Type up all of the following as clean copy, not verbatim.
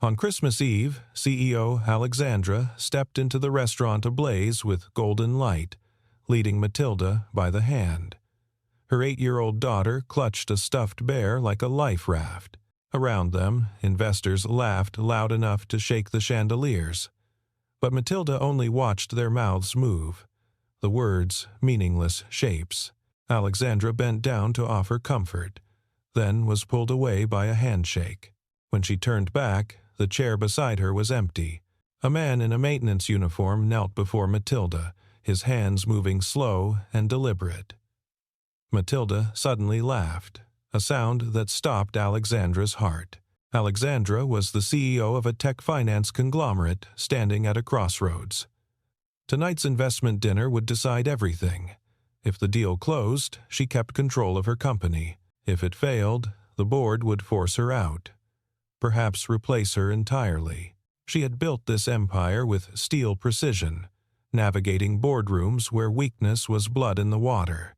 On Christmas Eve, CEO Alexandra stepped into the restaurant ablaze with golden light, leading Matilda by the hand. Her 8-year-old daughter clutched a stuffed bear like a life raft. Around them, investors laughed loud enough to shake the chandeliers. But Matilda only watched their mouths move, the words meaningless shapes. Alexandra bent down to offer comfort, then was pulled away by a handshake. When she turned back, the chair beside her was empty. A man in a maintenance uniform knelt before Matilda, his hands moving slow and deliberate. Matilda suddenly laughed, a sound that stopped Alexandra's heart. Alexandra was the CEO of a tech finance conglomerate standing at a crossroads. Tonight's investment dinner would decide everything. If the deal closed, she kept control of her company. If it failed, the board would force her out. Perhaps replace her entirely. She had built this empire with steel precision, navigating boardrooms where weakness was blood in the water.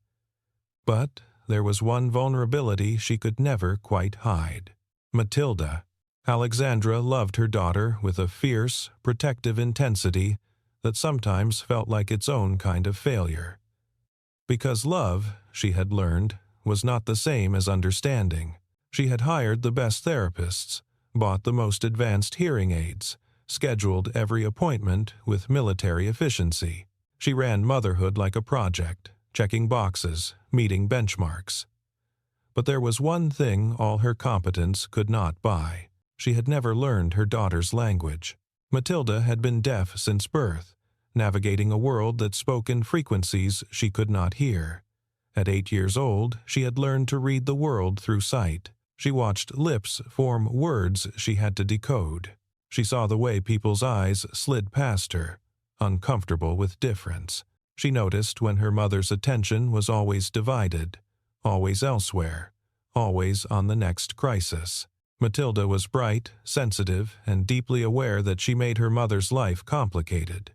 But there was one vulnerability she could never quite hide. Matilda. Alexandra loved her daughter with a fierce, protective intensity that sometimes felt like its own kind of failure. Because love, she had learned, was not the same as understanding. She had hired the best therapists, bought the most advanced hearing aids, scheduled every appointment with military efficiency. She ran motherhood like a project, checking boxes, meeting benchmarks. But there was one thing all her competence could not buy. She had never learned her daughter's language. Matilda had been deaf since birth, navigating a world that spoke in frequencies she could not hear. At 8 years old, she had learned to read the world through sight. She watched lips form words she had to decode. She saw the way people's eyes slid past her, uncomfortable with difference. She noticed when her mother's attention was always divided, always elsewhere, always on the next crisis. Matilda was bright, sensitive, and deeply aware that she made her mother's life complicated.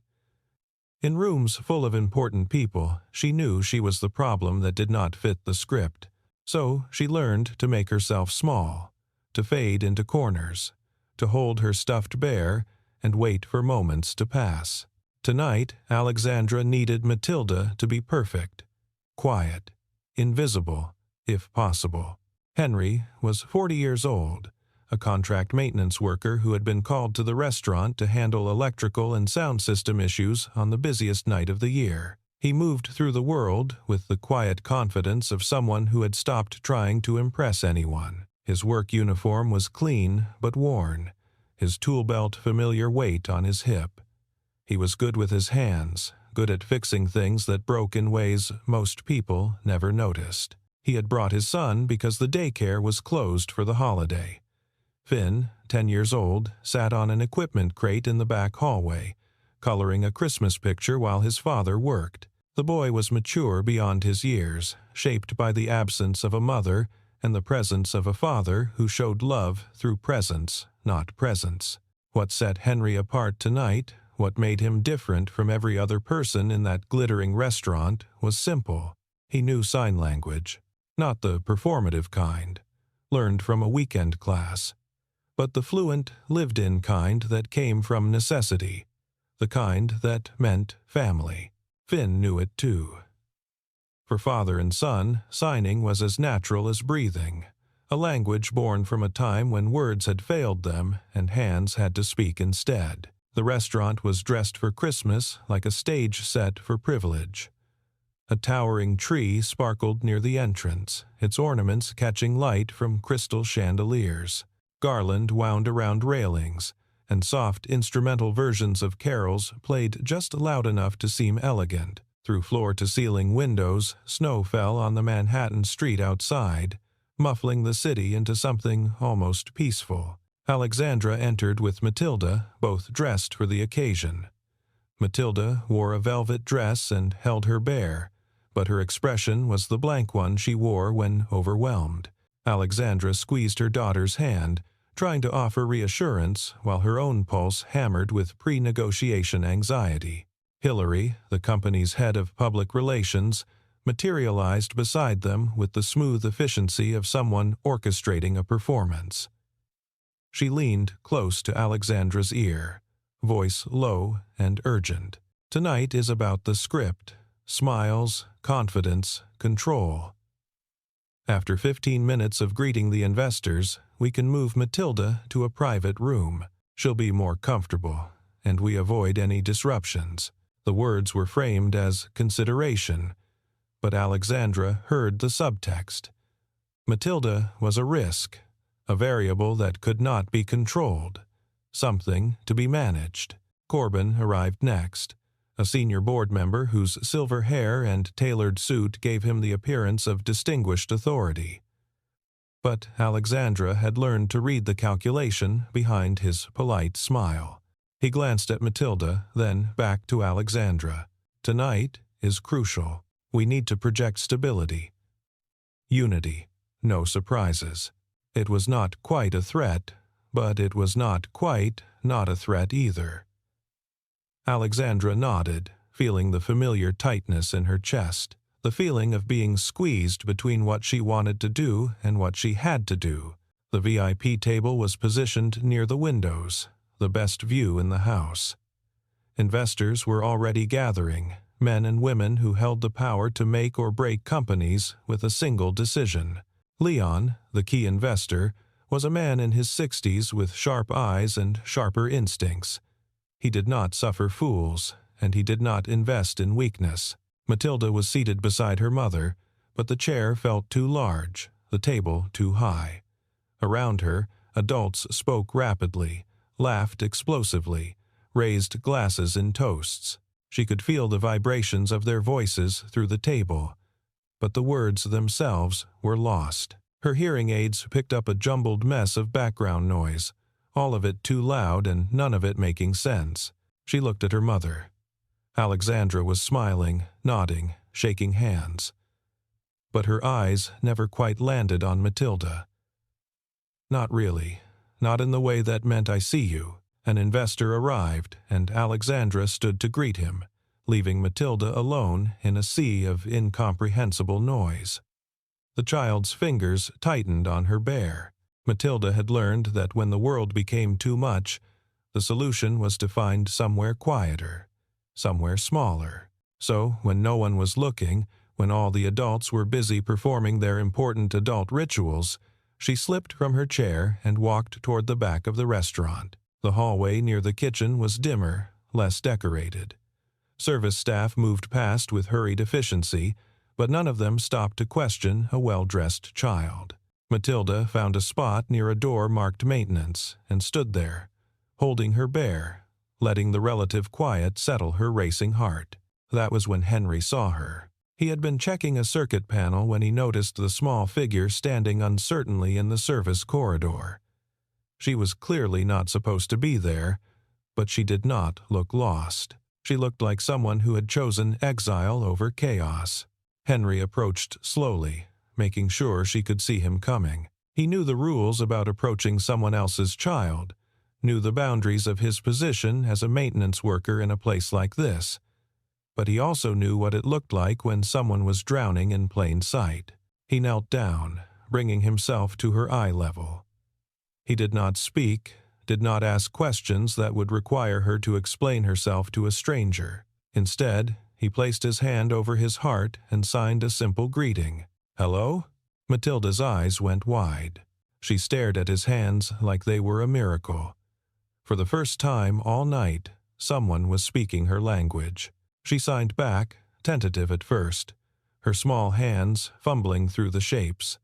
In rooms full of important people, she knew she was the problem that did not fit the script. So she learned to make herself small, to fade into corners, to hold her stuffed bear and wait for moments to pass. Tonight, Alexandra needed Matilda to be perfect, quiet, invisible, if possible. Henry was 40 years old, a contract maintenance worker who had been called to the restaurant to handle electrical and sound system issues on the busiest night of the year. He moved through the world with the quiet confidence of someone who had stopped trying to impress anyone. His work uniform was clean but worn, his tool belt familiar weight on his hip. He was good with his hands, good at fixing things that broke in ways most people never noticed. He had brought his son because the daycare was closed for the holiday. Finn, 10 years old, sat on an equipment crate in the back hallway, coloring a Christmas picture while his father worked. The boy was mature beyond his years, shaped by the absence of a mother and the presence of a father who showed love through presence, not presence. What set Henry apart tonight, what made him different from every other person in that glittering restaurant, was simple. He knew sign language, not the performative kind, learned from a weekend class, but the fluent, lived-in kind that came from necessity, the kind that meant family. Finn knew it too. For father and son, signing was as natural as breathing, a language born from a time when words had failed them and hands had to speak instead. The restaurant was dressed for Christmas like a stage set for privilege. A towering tree sparkled near the entrance, its ornaments catching light from crystal chandeliers. Garland wound around railings, and soft instrumental versions of carols played just loud enough to seem elegant. Through floor-to-ceiling windows, snow fell on the Manhattan street outside, muffling the city into something almost peaceful. Alexandra entered with Matilda, both dressed for the occasion. Matilda wore a velvet dress and held her bear, but her expression was the blank one she wore when overwhelmed. Alexandra squeezed her daughter's hand, trying to offer reassurance while her own pulse hammered with pre-negotiation anxiety. Hillary, the company's head of public relations, materialized beside them with the smooth efficiency of someone orchestrating a performance. She leaned close to Alexandra's ear, voice low and urgent. "Tonight is about the script. Smiles, confidence, control. After 15 minutes of greeting the investors, we can move Matilda to a private room. She'll be more comfortable, and we avoid any disruptions." The words were framed as consideration, but Alexandra heard the subtext. Matilda was a risk, a variable that could not be controlled, something to be managed. Corbin arrived next, a senior board member whose silver hair and tailored suit gave him the appearance of distinguished authority. But Alexandra had learned to read the calculation behind his polite smile. He glanced at Matilda, then back to Alexandra. "Tonight is crucial. We need to project stability. Unity. No surprises." It was not quite a threat, but it was not quite not a threat either. Alexandra nodded, feeling the familiar tightness in her chest, the feeling of being squeezed between what she wanted to do and what she had to do. The VIP table was positioned near the windows, the best view in the house. Investors were already gathering, men and women who held the power to make or break companies with a single decision. Leon, the key investor, was a man in his 60s with sharp eyes and sharper instincts. He did not suffer fools, and he did not invest in weakness. Matilda was seated beside her mother, but the chair felt too large, the table too high. Around her, adults spoke rapidly, laughed explosively, raised glasses in toasts. She could feel the vibrations of their voices through the table, but the words themselves were lost. Her hearing aids picked up a jumbled mess of background noise, all of it too loud and none of it making sense. She looked at her mother. Alexandra was smiling, nodding, shaking hands. But her eyes never quite landed on Matilda. "Not really. Not in the way that meant I see you." An investor arrived, and Alexandra stood to greet him, leaving Matilda alone in a sea of incomprehensible noise. The child's fingers tightened on her bear. Matilda had learned that when the world became too much, the solution was to find somewhere quieter, somewhere smaller. So, when no one was looking, when all the adults were busy performing their important adult rituals, she slipped from her chair and walked toward the back of the restaurant. The hallway near the kitchen was dimmer, less decorated. Service staff moved past with hurried efficiency, but none of them stopped to question a well-dressed child. Matilda found a spot near a door marked maintenance and stood there, holding her bear, letting the relative quiet settle her racing heart. That was when Henry saw her. He had been checking a circuit panel when he noticed the small figure standing uncertainly in the service corridor. She was clearly not supposed to be there, but she did not look lost. She looked like someone who had chosen exile over chaos. Henry approached slowly, making sure she could see him coming. He knew the rules about approaching someone else's child, knew the boundaries of his position as a maintenance worker in a place like this, but he also knew what it looked like when someone was drowning in plain sight. He knelt down, bringing himself to her eye level. He did not speak, did not ask questions that would require her to explain herself to a stranger. Instead, he placed his hand over his heart and signed a simple greeting. "Hello?" Matilda's eyes went wide. She stared at his hands like they were a miracle. For the first time all night, someone was speaking her language. She signed back, tentative at first, her small hands fumbling through the shapes.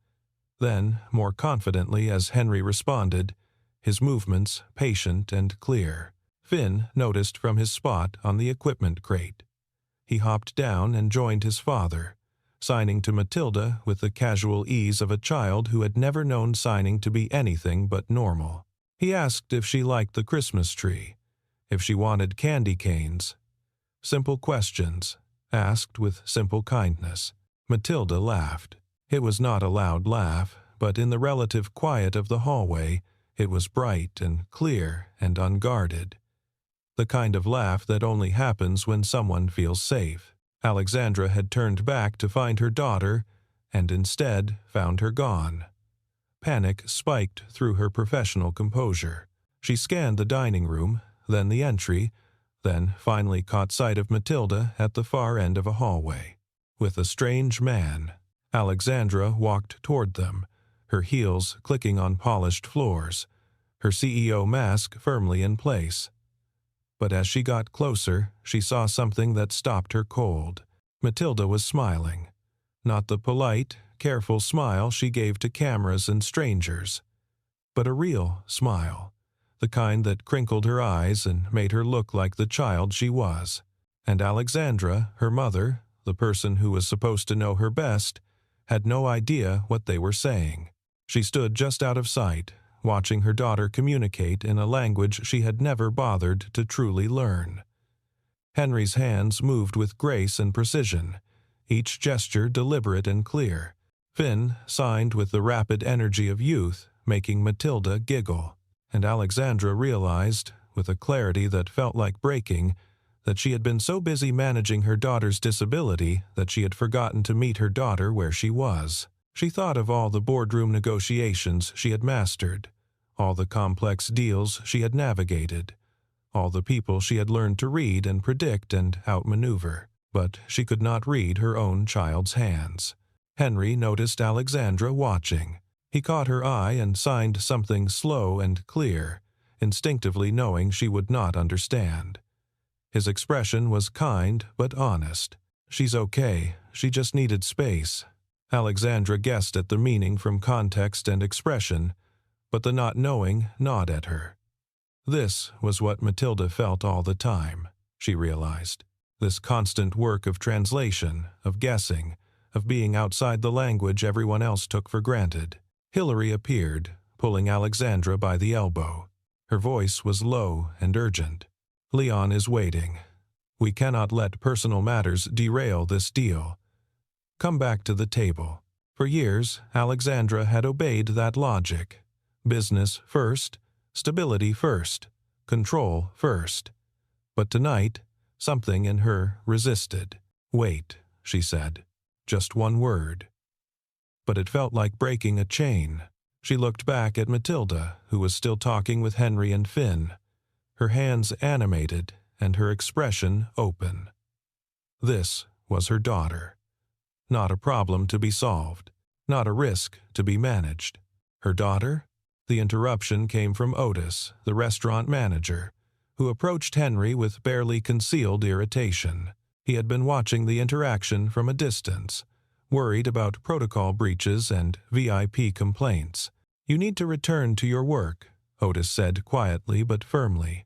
Then, more confidently as Henry responded, his movements patient and clear. Finn noticed from his spot on the equipment crate. He hopped down and joined his father, signing to Matilda with the casual ease of a child who had never known signing to be anything but normal. He asked if she liked the Christmas tree, if she wanted candy canes. Simple questions, asked with simple kindness. Matilda laughed. It was not a loud laugh, but in the relative quiet of the hallway, it was bright and clear and unguarded. The kind of laugh that only happens when someone feels safe. Alexandra had turned back to find her daughter, and instead found her gone. Panic spiked through her professional composure. She scanned the dining room, then the entry, then finally caught sight of Matilda at the far end of a hallway. With a strange man, Alexandra walked toward them, her heels clicking on polished floors, her CEO mask firmly in place. But as she got closer, she saw something that stopped her cold. Matilda was smiling. Not the polite, careful smile she gave to cameras and strangers, but a real smile, the kind that crinkled her eyes and made her look like the child she was. And Alexandra, her mother, the person who was supposed to know her best, had no idea what they were saying. She stood just out of sight, watching her daughter communicate in a language she had never bothered to truly learn. Henry's hands moved with grace and precision, each gesture deliberate and clear. Finn signed with the rapid energy of youth, making Matilda giggle, and Alexandra realized, with a clarity that felt like breaking, that she had been so busy managing her daughter's disability that she had forgotten to meet her daughter where she was. She thought of all the boardroom negotiations she had mastered, all the complex deals she had navigated, all the people she had learned to read and predict and outmaneuver, but she could not read her own child's hands. Henry noticed Alexandra watching. He caught her eye and signed something slow and clear, instinctively knowing she would not understand. His expression was kind but honest. "She's okay, she just needed space." Alexandra guessed at the meaning from context and expression, but the not knowing gnawed at her. This was what Matilda felt all the time, she realized. This constant work of translation, of guessing, of being outside the language everyone else took for granted. Hillary appeared, pulling Alexandra by the elbow. Her voice was low and urgent. "Leon is waiting. We cannot let personal matters derail this deal. Come back to the table." For years, Alexandra had obeyed that logic. Business first, stability first, control first. But tonight, something in her resisted. "Wait," she said. Just one word. But it felt like breaking a chain. She looked back at Matilda, who was still talking with Henry and Finn, her hands animated and her expression open. This was her daughter. Not a problem to be solved, not a risk to be managed. Her daughter? The interruption came from Otis, the restaurant manager, who approached Henry with barely concealed irritation. He had been watching the interaction from a distance, worried about protocol breaches and VIP complaints. "You need to return to your work," Otis said quietly but firmly.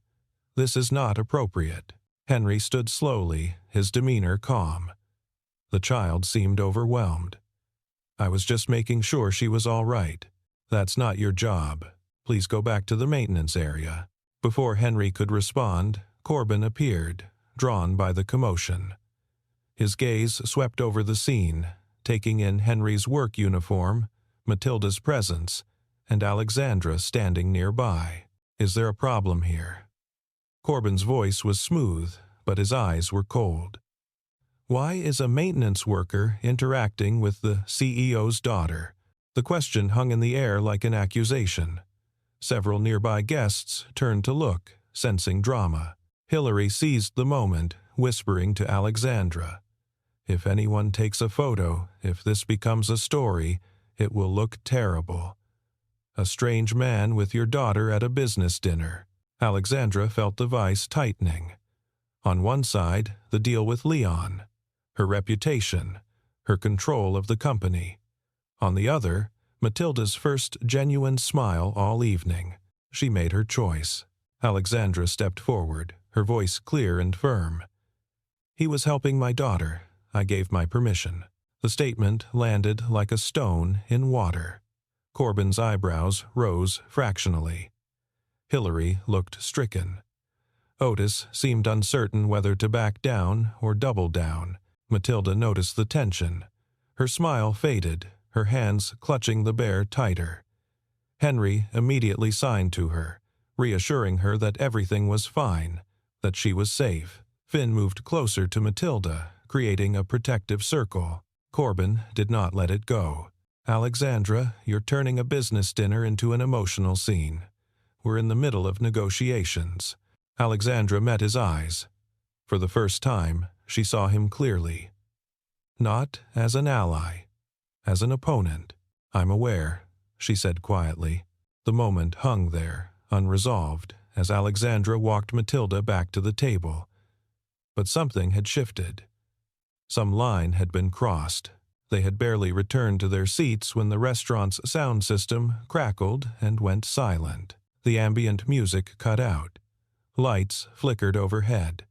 "This is not appropriate." Henry stood slowly, his demeanor calm. The child seemed overwhelmed. "I was just making sure she was all right. That's not your job. Please go back to the maintenance area." Before Henry could respond, Corbin appeared, drawn by the commotion. His gaze swept over the scene, taking in Henry's work uniform, Matilda's presence, and Alexandra standing nearby. "Is there a problem here?" Corbin's voice was smooth, but his eyes were cold. "Why is a maintenance worker interacting with the CEO's daughter?" The question hung in the air like an accusation. Several nearby guests turned to look, sensing drama. Hillary seized the moment, whispering to Alexandra, "If anyone takes a photo, if this becomes a story, it will look terrible. A strange man with your daughter at a business dinner." Alexandra felt the vice tightening. On one side, the deal with Leon, her reputation, her control of the company. On the other, Matilda's first genuine smile all evening. She made her choice. Alexandra stepped forward, her voice clear and firm. "He was helping my daughter. I gave my permission." The statement landed like a stone in water. Corbin's eyebrows rose fractionally. Hillary looked stricken. Otis seemed uncertain whether to back down or double down. Matilda noticed the tension. Her smile faded, her hands clutching the bear tighter. Henry immediately signed to her, reassuring her that everything was fine, that she was safe. Finn moved closer to Matilda, creating a protective circle. Corbin did not let it go. Alexandra, you're turning a business dinner into an emotional scene. We're in the middle of negotiations." Alexandra met his eyes. For the first time, she saw him clearly. Not as an ally, as an opponent. "I'm aware," she said quietly. The moment hung there, unresolved, as Alexandra walked Matilda back to the table. But something had shifted. Some line had been crossed. They had barely returned to their seats when the restaurant's sound system crackled and went silent. The ambient music cut out. Lights flickered overhead.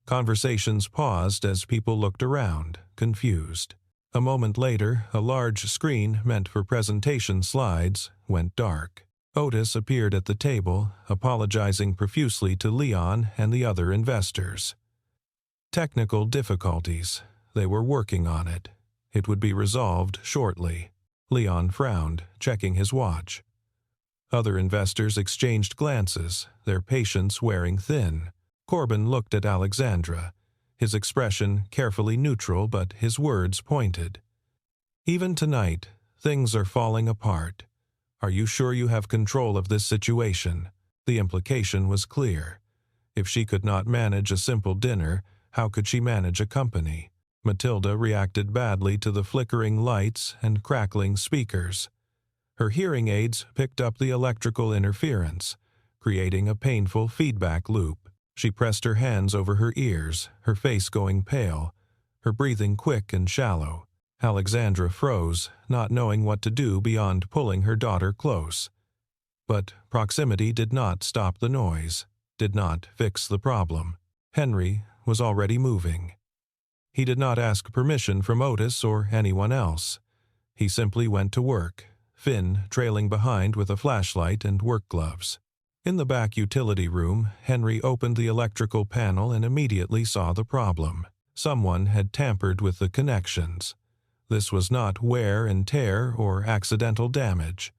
Conversations paused as people looked around, confused. A moment later, a large screen meant for presentation slides went dark. Otis appeared at the table, apologizing profusely to Leon and the other investors. Technical difficulties. They were working on it. It would be resolved shortly. Leon frowned, checking his watch. Other investors exchanged glances, their patience wearing thin. Corbin looked at Alexandra, his expression carefully neutral but his words pointed. "Even tonight, things are falling apart. Are you sure you have control of this situation?" The implication was clear. If she could not manage a simple dinner, how could she manage a company? Matilda reacted badly to the flickering lights and crackling speakers. Her hearing aids picked up the electrical interference, creating a painful feedback loop. She pressed her hands over her ears, her face going pale, her breathing quick and shallow. Alexandra froze, not knowing what to do beyond pulling her daughter close. But proximity did not stop the noise, did not fix the problem. Henry was already moving. He did not ask permission from Otis or anyone else. He simply went to work, Finn trailing behind with a flashlight and work gloves. In the back utility room, Henry opened the electrical panel and immediately saw the problem. Someone had tampered with the connections. This was not wear and tear or accidental damage.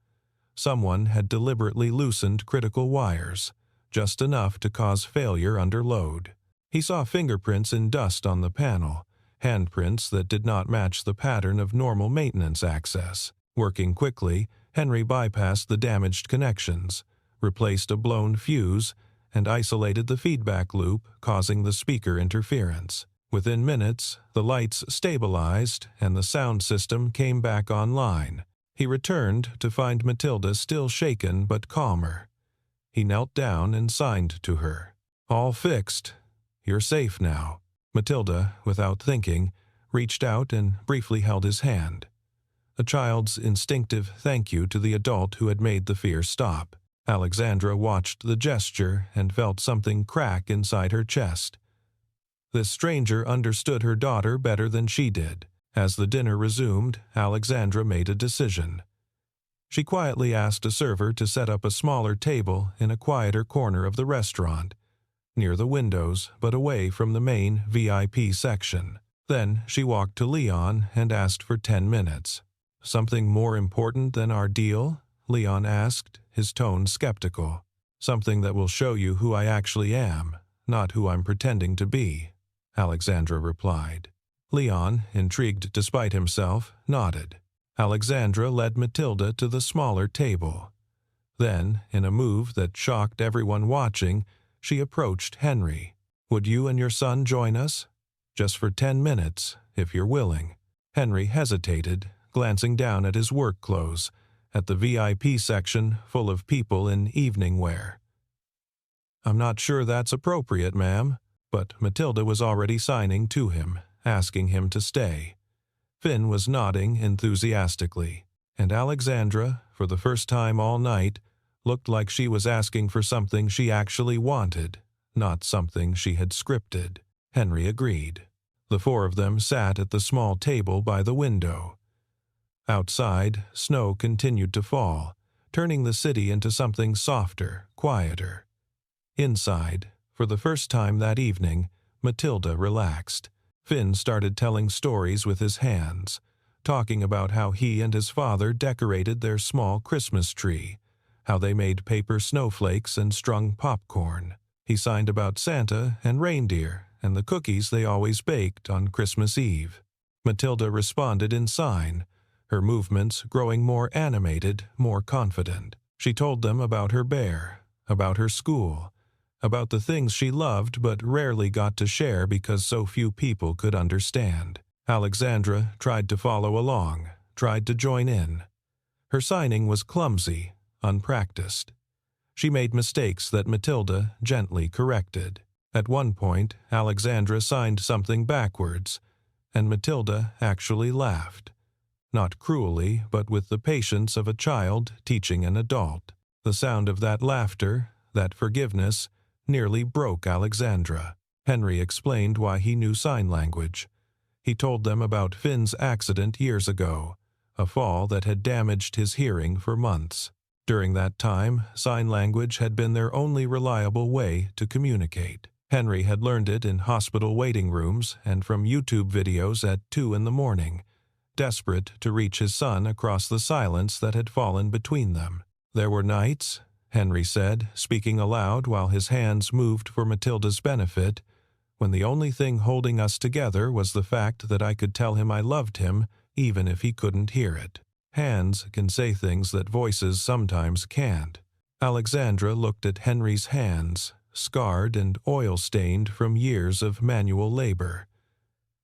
Someone had deliberately loosened critical wires, just enough to cause failure under load. He saw fingerprints in dust on the panel, handprints that did not match the pattern of normal maintenance access. Working quickly, Henry bypassed the damaged connections, replaced a blown fuse, and isolated the feedback loop, causing the speaker interference. Within minutes, the lights stabilized and the sound system came back online. He returned to find Matilda still shaken but calmer. He knelt down and signed to her. "All fixed. You're safe now." Matilda, without thinking, reached out and briefly held his hand. A child's instinctive thank you to the adult who had made the fear stop. Alexandra watched the gesture and felt something crack inside her chest. This stranger understood her daughter better than she did. As the dinner resumed, Alexandra made a decision. She quietly asked a server to set up a smaller table in a quieter corner of the restaurant, near the windows but away from the main VIP section. Then she walked to Leon and asked for 10 minutes. "Something more important than our deal?" Leon asked, his tone skeptical. "Something that will show you who I actually am, not who I'm pretending to be," Alexandra replied. Leon, intrigued despite himself, nodded. Alexandra led Matilda to the smaller table. Then, in a move that shocked everyone watching, she approached Henry. "Would you and your son join us? Just for 10 minutes, if you're willing." Henry hesitated, glancing down at his work clothes, at the VIP section full of people in evening wear. "I'm not sure that's appropriate, ma'am," but Matilda was already signing to him, asking him to stay. Finn was nodding enthusiastically, and Alexandra, for the first time all night, looked like she was asking for something she actually wanted, not something she had scripted. Henry agreed. The four of them sat at the small table by the window. Outside, snow continued to fall, turning the city into something softer, quieter. Inside, for the first time that evening, Matilda relaxed. Finn started telling stories with his hands, talking about how he and his father decorated their small Christmas tree, how they made paper snowflakes and strung popcorn. He signed about Santa and reindeer and the cookies they always baked on Christmas Eve. Matilda responded in sign, her movements growing more animated, more confident. She told them about her bear, about her school, about the things she loved but rarely got to share because so few people could understand. Alexandra tried to follow along, tried to join in. Her signing was clumsy, unpracticed. She made mistakes that Matilda gently corrected. At one point, Alexandra signed something backwards, and Matilda actually laughed. Not cruelly, but with the patience of a child teaching an adult. The sound of that laughter, that forgiveness, nearly broke Alexandra. Henry explained why he knew sign language. He told them about Finn's accident years ago, a fall that had damaged his hearing for months. During that time, sign language had been their only reliable way to communicate. Henry had learned it in hospital waiting rooms and from YouTube videos at 2 in the morning, desperate to reach his son across the silence that had fallen between them. There were nights, Henry said, speaking aloud while his hands moved for Matilda's benefit, when the only thing holding us together was the fact that I could tell him I loved him even if he couldn't hear it. Hands can say things that voices sometimes can't. Alexandra looked at Henry's hands, scarred and oil-stained from years of manual labor.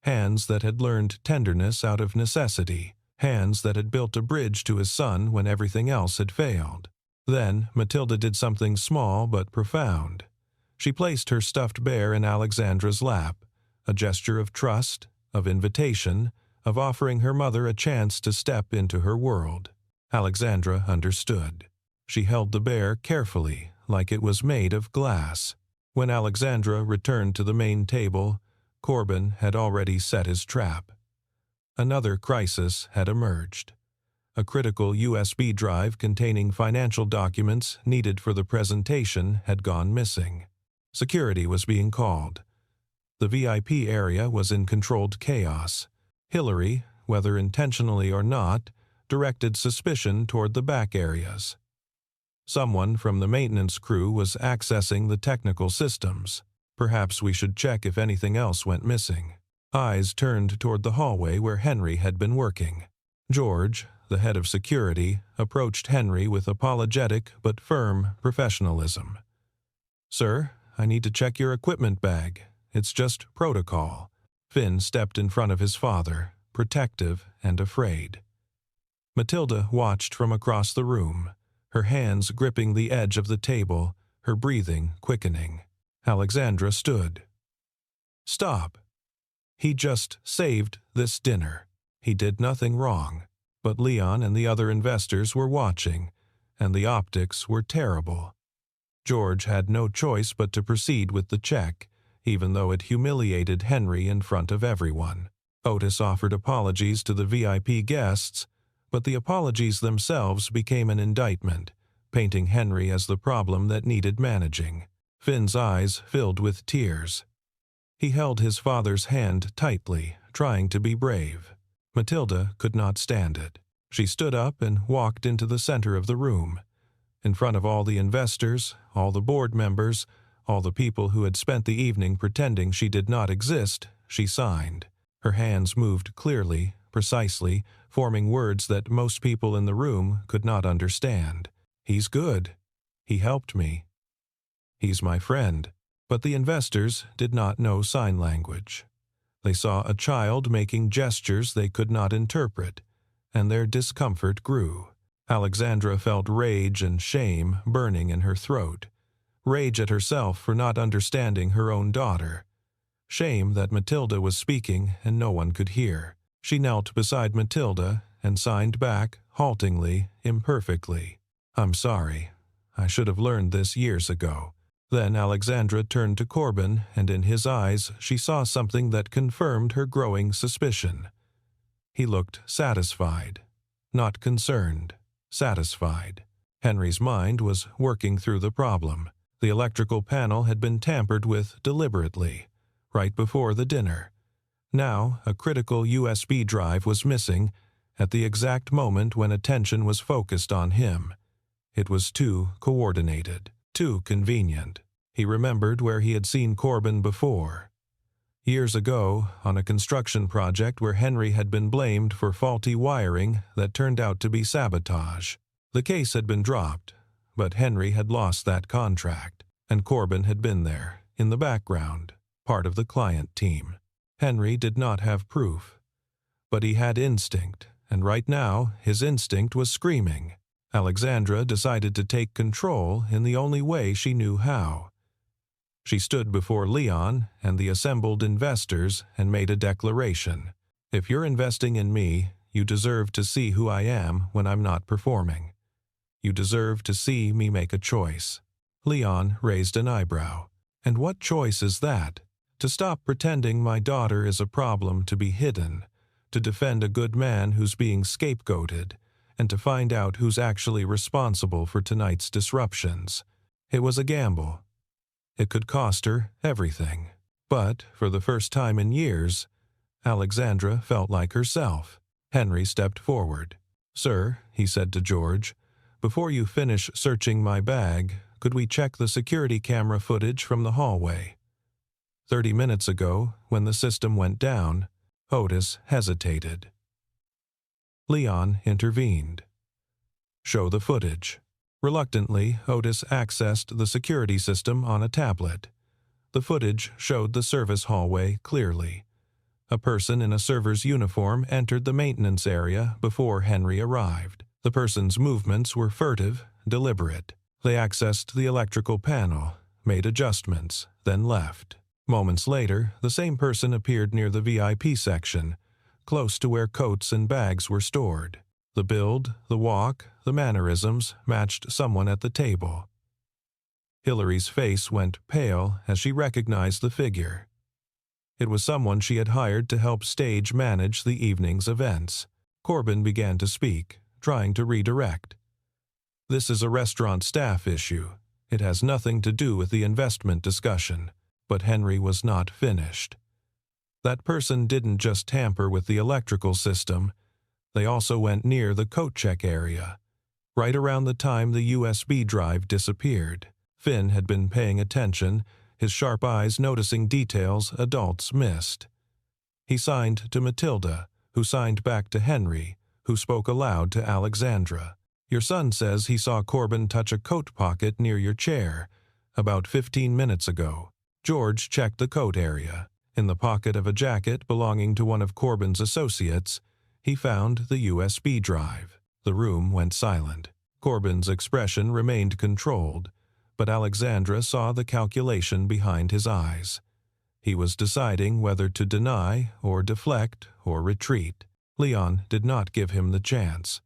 Hands that had learned tenderness out of necessity. Hands that had built a bridge to his son when everything else had failed. Then Matilda did something small but profound. She placed her stuffed bear in Alexandra's lap, a gesture of trust, of invitation, of offering her mother a chance to step into her world. Alexandra understood. She held the bear carefully, like it was made of glass. When Alexandra returned to the main table, Corbin had already set his trap. Another crisis had emerged. A critical USB drive containing financial documents needed for the presentation had gone missing. Security was being called. The VIP area was in controlled chaos. Hillary, whether intentionally or not, directed suspicion toward the back areas. Someone from the maintenance crew was accessing the technical systems. Perhaps we should check if anything else went missing. Eyes turned toward the hallway where Henry had been working. George, the head of security, approached Henry with apologetic but firm professionalism. "Sir, I need to check your equipment bag. It's just protocol." Finn stepped in front of his father, protective and afraid. Matilda watched from across the room, her hands gripping the edge of the table, her breathing quickening. Alexandra stood. "Stop. He just saved this dinner. He did nothing wrong, but Leon and the other investors were watching, and the optics were terrible." George had no choice but to proceed with the check, even though it humiliated Henry in front of everyone. Otis offered apologies to the VIP guests, but the apologies themselves became an indictment, painting Henry as the problem that needed managing. Finn's eyes filled with tears. He held his father's hand tightly, trying to be brave. Matilda could not stand it. She stood up and walked into the center of the room. In front of all the investors, all the board members, all the people who had spent the evening pretending she did not exist, she signed. Her hands moved clearly, precisely, forming words that most people in the room could not understand. "He's good. He helped me. He's my friend." But the investors did not know sign language. They saw a child making gestures they could not interpret, and their discomfort grew. Alexandra felt rage and shame burning in her throat. Rage at herself for not understanding her own daughter. Shame that Matilda was speaking and no one could hear. She knelt beside Matilda and signed back, haltingly, imperfectly. "I'm sorry. I should have learned this years ago." Then Alexandra turned to Corbin, and in his eyes she saw something that confirmed her growing suspicion. He looked satisfied. Not concerned. Satisfied. Henry's mind was working through the problem. The electrical panel had been tampered with deliberately, right before the dinner. Now, a critical USB drive was missing at the exact moment when attention was focused on him. It was too coordinated, too convenient. He remembered where he had seen Corbin before. Years ago, on a construction project where Henry had been blamed for faulty wiring that turned out to be sabotage. The case had been dropped, but Henry had lost that contract, and Corbin had been there, in the background, part of the client team. Henry did not have proof, but he had instinct, and right now his instinct was screaming. Alexandra decided to take control in the only way she knew how. She stood before Leon and the assembled investors and made a declaration. If you're investing in me, you deserve to see who I am when I'm not performing. You deserve to see me make a choice. Leon raised an eyebrow. And what choice is that? To stop pretending my daughter is a problem to be hidden, to defend a good man who's being scapegoated, and to find out who's actually responsible for tonight's disruptions. It was a gamble. It could cost her everything. But, for the first time in years, Alexandra felt like herself. Henry stepped forward. "Sir," he said to George, "before you finish searching my bag, could we check the security camera footage from the hallway?" 30 minutes ago, when the system went down, Otis hesitated. Leon intervened. "Show the footage." Reluctantly, Otis accessed the security system on a tablet. The footage showed the service hallway clearly. A person in a server's uniform entered the maintenance area before Henry arrived. The person's movements were furtive, deliberate. They accessed the electrical panel, made adjustments, then left. Moments later, the same person appeared near the VIP section, close to where coats and bags were stored. The build, the walk, the mannerisms matched someone at the table. Hillary's face went pale as she recognized the figure. It was someone she had hired to help stage manage the evening's events. Corbin began to speak, trying to redirect. "This is a restaurant staff issue. It has nothing to do with the investment discussion." But Henry was not finished. That person didn't just tamper with the electrical system. They also went near the coat check area. Right around the time the USB drive disappeared, Finn had been paying attention, his sharp eyes noticing details adults missed. He signed to Matilda, who signed back to Henry, who spoke aloud to Alexandra. "Your son says he saw Corbin touch a coat pocket near your chair, about 15 minutes ago." George checked the coat area. In the pocket of a jacket belonging to one of Corbin's associates, he found the USB drive. The room went silent. Corbin's expression remained controlled, but Alexandra saw the calculation behind his eyes. He was deciding whether to deny or deflect or retreat. Leon did not give him the chance.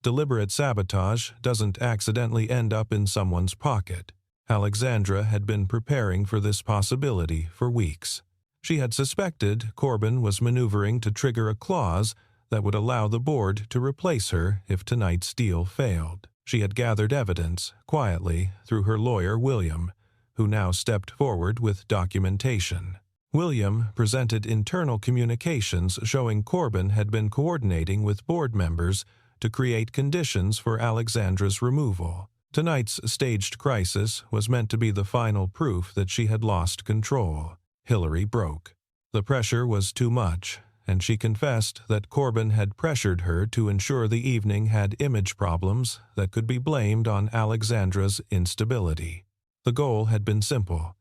Deliberate sabotage doesn't accidentally end up in someone's pocket. Alexandra had been preparing for this possibility for weeks. She had suspected Corbin was maneuvering to trigger a clause that would allow the board to replace her if tonight's deal failed. She had gathered evidence, quietly, through her lawyer William, who now stepped forward with documentation. William presented internal communications showing Corbin had been coordinating with board members to create conditions for Alexandra's removal. Tonight's staged crisis was meant to be the final proof that she had lost control. Hillary broke. The pressure was too much, and she confessed that Corbin had pressured her to ensure the evening had image problems that could be blamed on Alexandra's instability. The goal had been simple: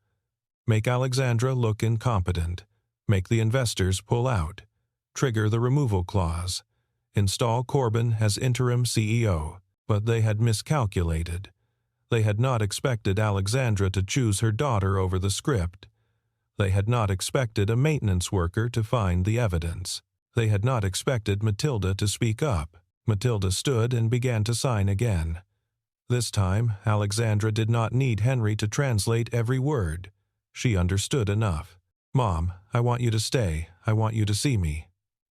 make Alexandra look incompetent, make the investors pull out, trigger the removal clause, install Corbin as interim CEO. But they had miscalculated. They had not expected Alexandra to choose her daughter over the script. They had not expected a maintenance worker to find the evidence. They had not expected Matilda to speak up. Matilda stood and began to sign again. This time, Alexandra did not need Henry to translate every word. She understood enough. "Mom, I want you to stay. I want you to see me.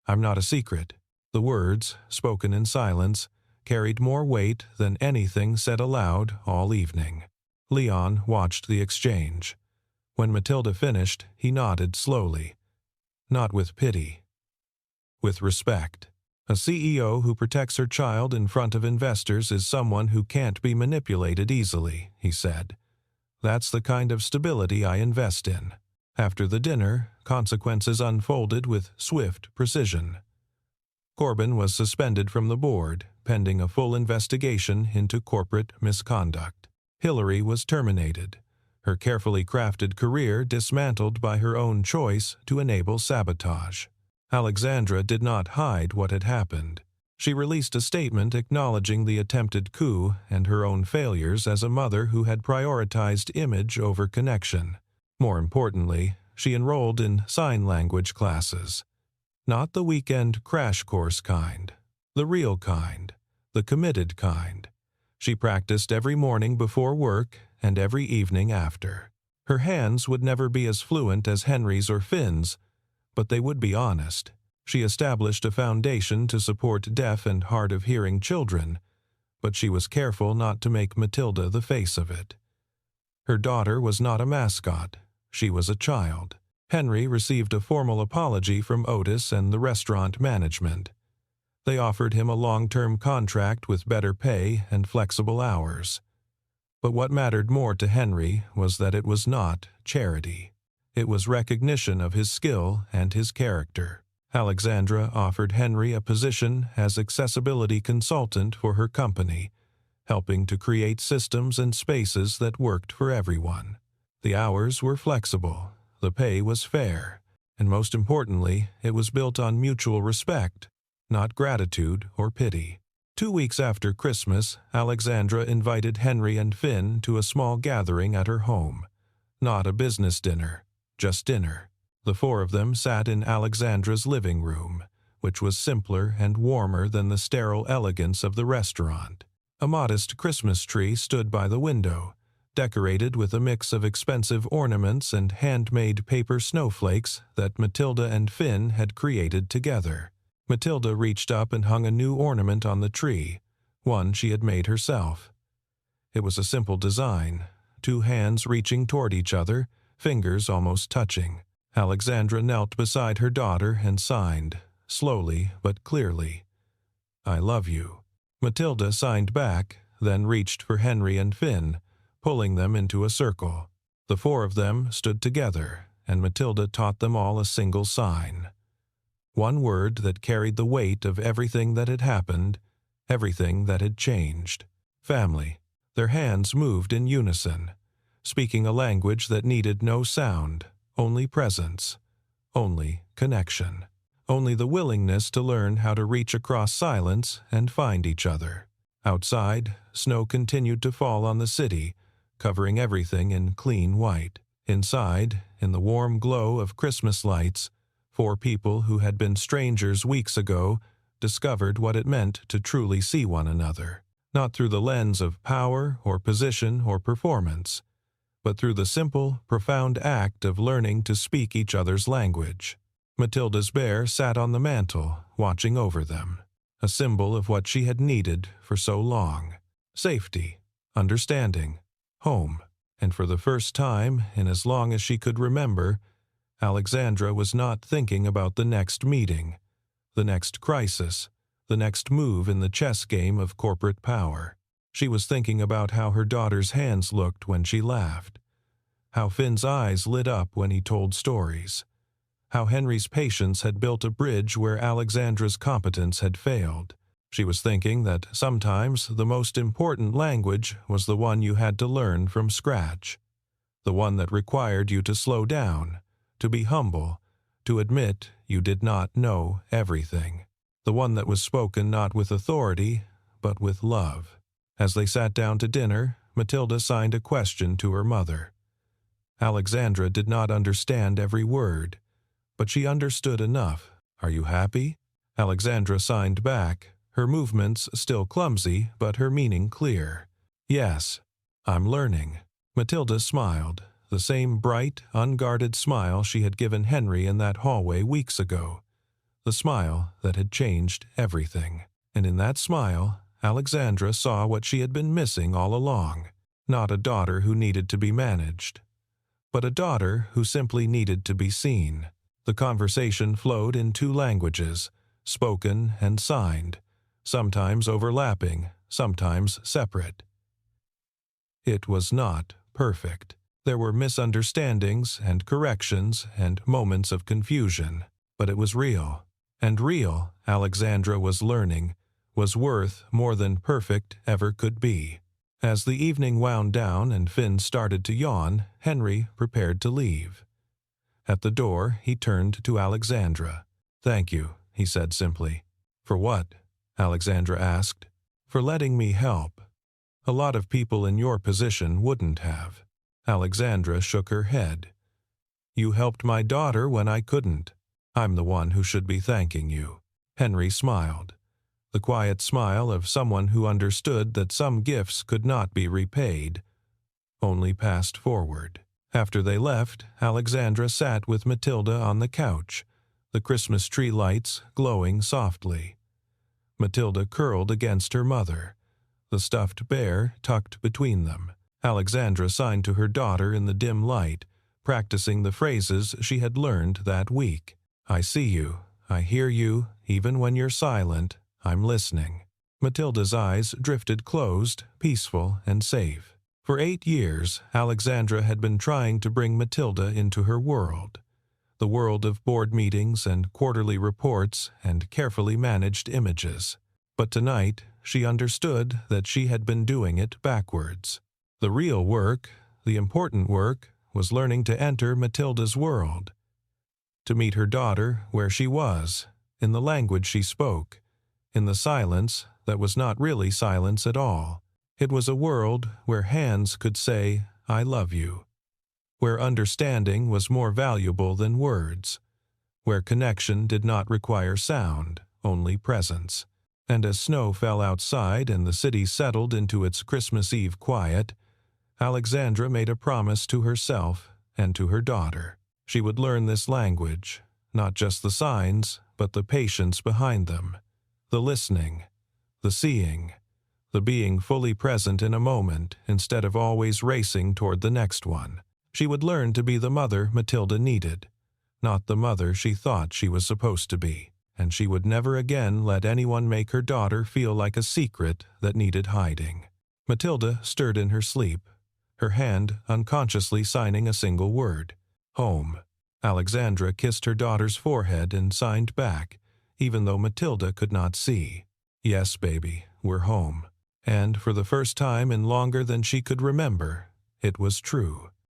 I'm not a secret." The words, spoken in silence, carried more weight than anything said aloud all evening. Leon watched the exchange. When Matilda finished, he nodded slowly. Not with pity. With respect. A CEO who protects her child in front of investors is someone who can't be manipulated easily, he said. That's the kind of stability I invest in. After the dinner, consequences unfolded with swift precision. Corbin was suspended from the board, pending a full investigation into corporate misconduct. Hillary was terminated, her carefully crafted career dismantled by her own choice to enable sabotage. Alexandra did not hide what had happened. She released a statement acknowledging the attempted coup and her own failures as a mother who had prioritized image over connection. More importantly, she enrolled in sign language classes. Not the weekend crash course kind, the real kind, the committed kind. She practiced every morning before work and every evening after. Her hands would never be as fluent as Henry's or Finn's, but they would be honest. She established a foundation to support deaf and hard-of-hearing children, but she was careful not to make Matilda the face of it. Her daughter was not a mascot. She was a child. Henry received a formal apology from Otis and the restaurant management. They offered him a long-term contract with better pay and flexible hours. But what mattered more to Henry was that it was not charity. It was recognition of his skill and his character. Alexandra offered Henry a position as accessibility consultant for her company, helping to create systems and spaces that worked for everyone. The hours were flexible, the pay was fair, and most importantly, it was built on mutual respect, not gratitude or pity. 2 weeks after Christmas, Alexandra invited Henry and Finn to a small gathering at her home. Not a business dinner, just dinner. The 4 of them sat in Alexandra's living room, which was simpler and warmer than the sterile elegance of the restaurant. A modest Christmas tree stood by the window, decorated with a mix of expensive ornaments and handmade paper snowflakes that Matilda and Finn had created together. Matilda reached up and hung a new ornament on the tree, one she had made herself. It was a simple design, 2 hands reaching toward each other, fingers almost touching. Alexandra knelt beside her daughter and signed, slowly but clearly, "I love you." Matilda signed back, then reached for Henry and Finn, pulling them into a circle. The 4 of them stood together, and Matilda taught them all a single sign. One word that carried the weight of everything that had happened, everything that had changed. Family. Their hands moved in unison, speaking a language that needed no sound, only presence, only connection, only the willingness to learn how to reach across silence and find each other. Outside, snow continued to fall on the city, covering everything in clean white. Inside, in the warm glow of Christmas lights, 4 people who had been strangers weeks ago discovered what it meant to truly see one another, not through the lens of power or position or performance, but through the simple, profound act of learning to speak each other's language. Matilda's bear sat on the mantel, watching over them, a symbol of what she had needed for so long: safety, understanding, home. And for the first time in as long as she could remember, Alexandra was not thinking about the next meeting, the next crisis, the next move in the chess game of corporate power. She was thinking about how her daughter's hands looked when she laughed, how Finn's eyes lit up when he told stories, how Henry's patience had built a bridge where Alexandra's competence had failed. She was thinking that sometimes the most important language was the one you had to learn from scratch, the one that required you to slow down, to be humble, to admit you did not know everything, the one that was spoken not with authority, but with love. As they sat down to dinner, Matilda signed a question to her mother. Alexandra did not understand every word, but she understood enough. "Are you happy?" Alexandra signed back, her movements still clumsy, but her meaning clear. "Yes, I'm learning." Matilda smiled, the same bright, unguarded smile she had given Henry in that hallway weeks ago, the smile that had changed everything. And in that smile, Alexandra saw what she had been missing all along: not a daughter who needed to be managed, but a daughter who simply needed to be seen. The conversation flowed in 2 languages, spoken and signed, sometimes overlapping, sometimes separate. It was not perfect. There were misunderstandings and corrections and moments of confusion, but it was real. And real, Alexandra was learning, was worth more than perfect ever could be. As the evening wound down and Finn started to yawn, Henry prepared to leave. At the door, he turned to Alexandra. "Thank you," he said simply. "For what?" Alexandra asked. "For letting me help. A lot of people in your position wouldn't have." Alexandra shook her head. "You helped my daughter when I couldn't. I'm the one who should be thanking you." Henry smiled. The quiet smile of someone who understood that some gifts could not be repaid, only passed forward. After they left, Alexandra sat with Matilda on the couch, the Christmas tree lights glowing softly. Matilda curled against her mother, the stuffed bear tucked between them. Alexandra signed to her daughter in the dim light, practicing the phrases she had learned that week. "I see you, I hear you, even when you're silent, I'm listening." Matilda's eyes drifted closed, peaceful and safe. For 8 years, Alexandra had been trying to bring Matilda into her world, the world of board meetings and quarterly reports and carefully managed images. But tonight, she understood that she had been doing it backwards. The real work, the important work, was learning to enter Matilda's world, to meet her daughter where she was, in the language she spoke, in the silence that was not really silence at all. It was a world where hands could say, "I love you," where understanding was more valuable than words, where connection did not require sound, only presence. And as snow fell outside and the city settled into its Christmas Eve quiet, Alexandra made a promise to herself and to her daughter. She would learn this language, not just the signs, but the patience behind them, the listening, the seeing, the being fully present in a moment instead of always racing toward the next one. She would learn to be the mother Matilda needed, not the mother she thought she was supposed to be, and she would never again let anyone make her daughter feel like a secret that needed hiding. Matilda stirred in her sleep, her hand unconsciously signing a single word, "Home." Alexandra kissed her daughter's forehead and signed back, even though Matilda could not see. "Yes, baby, we're home." And for the first time in longer than she could remember, it was true.